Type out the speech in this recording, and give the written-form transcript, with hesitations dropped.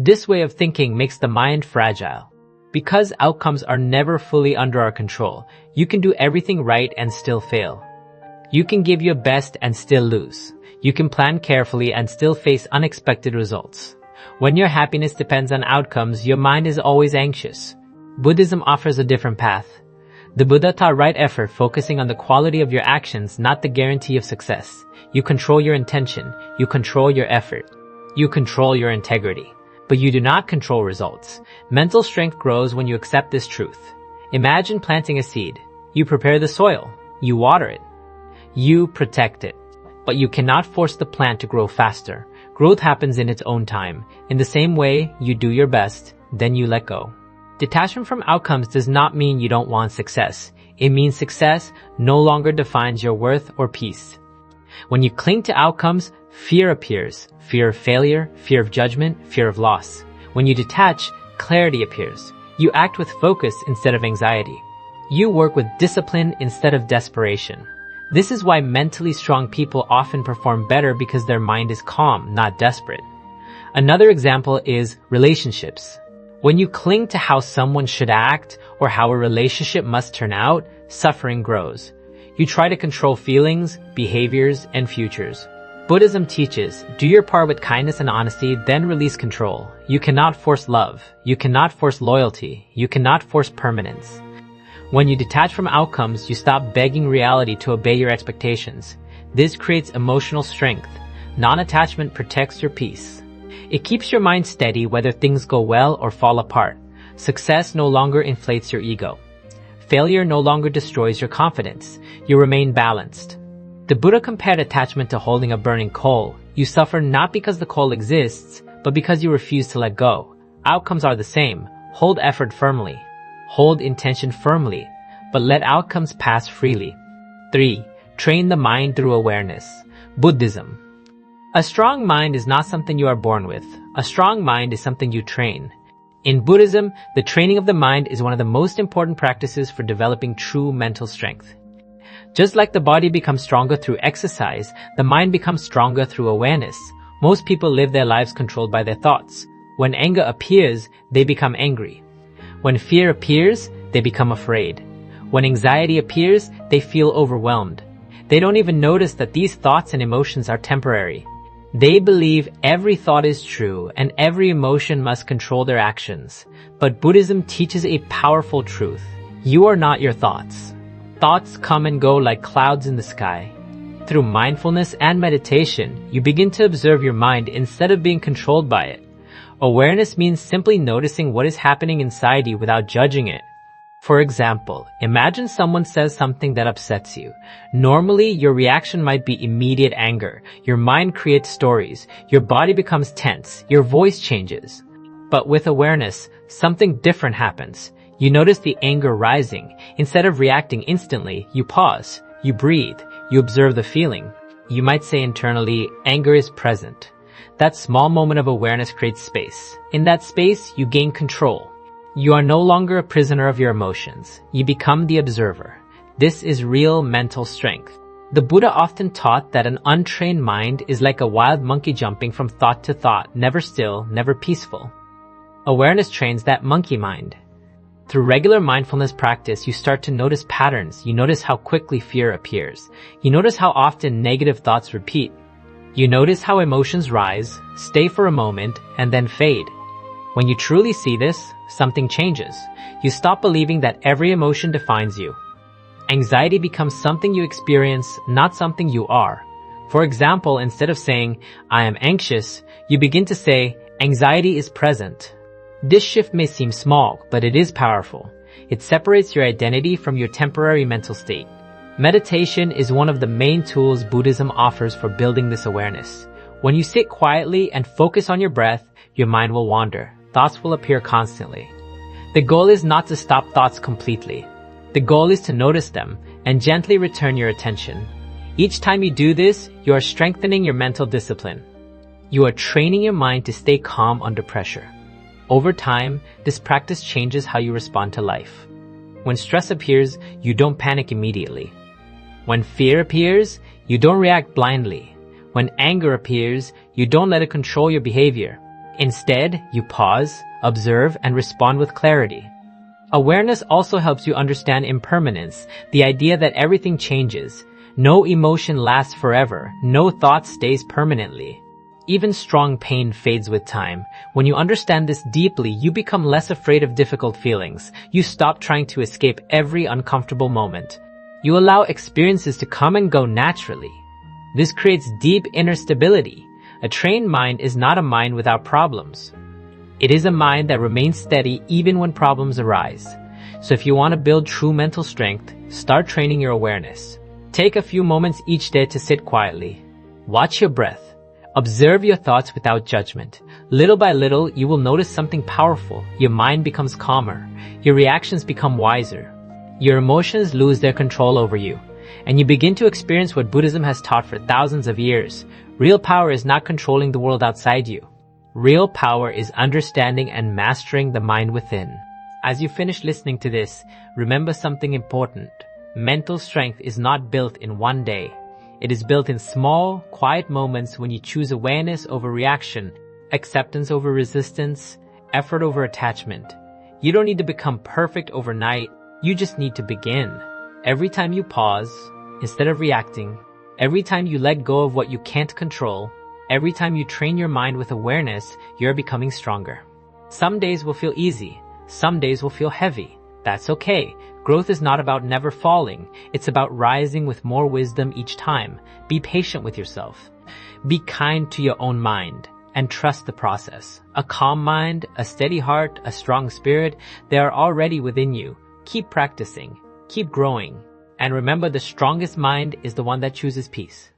This way of thinking makes the mind fragile. Because outcomes are never fully under our control, you can do everything right and still fail. You can give your best and still lose. You can plan carefully and still face unexpected results. When your happiness depends on outcomes, your mind is always anxious. Buddhism offers a different path. The Buddha taught right effort, focusing on the quality of your actions, not the guarantee of success. You control your intention. You control your effort. You control your integrity. But you do not control results. Mental strength grows when you accept this truth. Imagine planting a seed. You prepare the soil. You water it. You protect it. But you cannot force the plant to grow faster. Growth happens in its own time. In the same way, you do your best, then you let go. Detachment from outcomes does not mean you don't want success. It means success no longer defines your worth or peace. When you cling to outcomes, fear appears. Fear of failure, fear of judgment, fear of loss. When you detach, clarity appears. You act with focus instead of anxiety. You work with discipline instead of desperation. This is why mentally strong people often perform better, because their mind is calm, not desperate. Another example is relationships. When you cling to how someone should act or how a relationship must turn out, suffering grows. You try to control feelings, behaviors, and futures. Buddhism teaches, do your part with kindness and honesty, then release control. You cannot force love. You cannot force loyalty. You cannot force permanence. When you detach from outcomes, you stop begging reality to obey your expectations. This creates emotional strength. Non-attachment protects your peace. It keeps your mind steady whether things go well or fall apart. Success no longer inflates your ego. Failure no longer destroys your confidence. You remain balanced. The Buddha compared attachment to holding a burning coal. You suffer not because the coal exists, but because you refuse to let go. Outcomes are the same. Hold effort firmly. Hold intention firmly, but let outcomes pass freely. 3. Train the mind through awareness. Buddhism. A strong mind is not something you are born with. A strong mind is something you train. In Buddhism, the training of the mind is one of the most important practices for developing true mental strength. Just like the body becomes stronger through exercise, the mind becomes stronger through awareness. Most people live their lives controlled by their thoughts. When anger appears, they become angry. When fear appears, they become afraid. When anxiety appears, they feel overwhelmed. They don't even notice that these thoughts and emotions are temporary. They believe every thought is true and every emotion must control their actions. But Buddhism teaches a powerful truth. You are not your thoughts. Thoughts come and go like clouds in the sky. Through mindfulness and meditation, you begin to observe your mind instead of being controlled by it. Awareness means simply noticing what is happening inside you without judging it. For example, imagine someone says something that upsets you. Normally, your reaction might be immediate anger. Your mind creates stories. Your body becomes tense. Your voice changes. But with awareness, something different happens. You notice the anger rising. Instead of reacting instantly, you pause. You breathe. You observe the feeling. You might say internally, anger is present. That small moment of awareness creates space. In that space, you gain control. You are no longer a prisoner of your emotions. You become the observer. This is real mental strength. The Buddha often taught that an untrained mind is like a wild monkey jumping from thought to thought, never still, never peaceful. Awareness trains that monkey mind. Through regular mindfulness practice, you start to notice patterns. You notice how quickly fear appears. You notice how often negative thoughts repeat. You notice how emotions rise, stay for a moment, and then fade. When you truly see this, something changes. You stop believing that every emotion defines you. Anxiety becomes something you experience, not something you are. For example, instead of saying, I am anxious, you begin to say, anxiety is present. This shift may seem small, but it is powerful. It separates your identity from your temporary mental state. Meditation is one of the main tools Buddhism offers for building this awareness. When you sit quietly and focus on your breath, your mind will wander. Thoughts will appear constantly. The goal is not to stop thoughts completely. The goal is to notice them and gently return your attention. Each time you do this, you are strengthening your mental discipline. You are training your mind to stay calm under pressure. Over time, this practice changes how you respond to life. When stress appears, you don't panic immediately. When fear appears, you don't react blindly. When anger appears, you don't let it control your behavior. Instead, you pause, observe, and respond with clarity. Awareness also helps you understand impermanence, the idea that everything changes. No emotion lasts forever, no thought stays permanently. Even strong pain fades with time. When you understand this deeply, you become less afraid of difficult feelings. You stop trying to escape every uncomfortable moment. You allow experiences to come and go naturally. This creates deep inner stability. A trained mind is not a mind without problems. It is a mind that remains steady even when problems arise. So if you want to build true mental strength, start training your awareness. Take a few moments each day to sit quietly. Watch your breath. Observe your thoughts without judgment. Little by little, you will notice something powerful. Your mind becomes calmer. Your reactions become wiser. Your emotions lose their control over you. And you begin to experience what Buddhism has taught for thousands of years. Real power is not controlling the world outside you. Real power is understanding and mastering the mind within. As you finish listening to this, remember something important. Mental strength is not built in one day. It is built in small, quiet moments when you choose awareness over reaction, acceptance over resistance, effort over attachment. You don't need to become perfect overnight. You just need to begin. Every time you pause, instead of reacting, every time you let go of what you can't control, every time you train your mind with awareness, you're becoming stronger. Some days will feel easy. Some days will feel heavy. That's okay. Growth is not about never falling. It's about rising with more wisdom each time. Be patient with yourself. Be kind to your own mind and trust the process. A calm mind, a steady heart, a strong spirit, they are already within you. Keep practicing. Keep growing. And remember, the strongest mind is the one that chooses peace.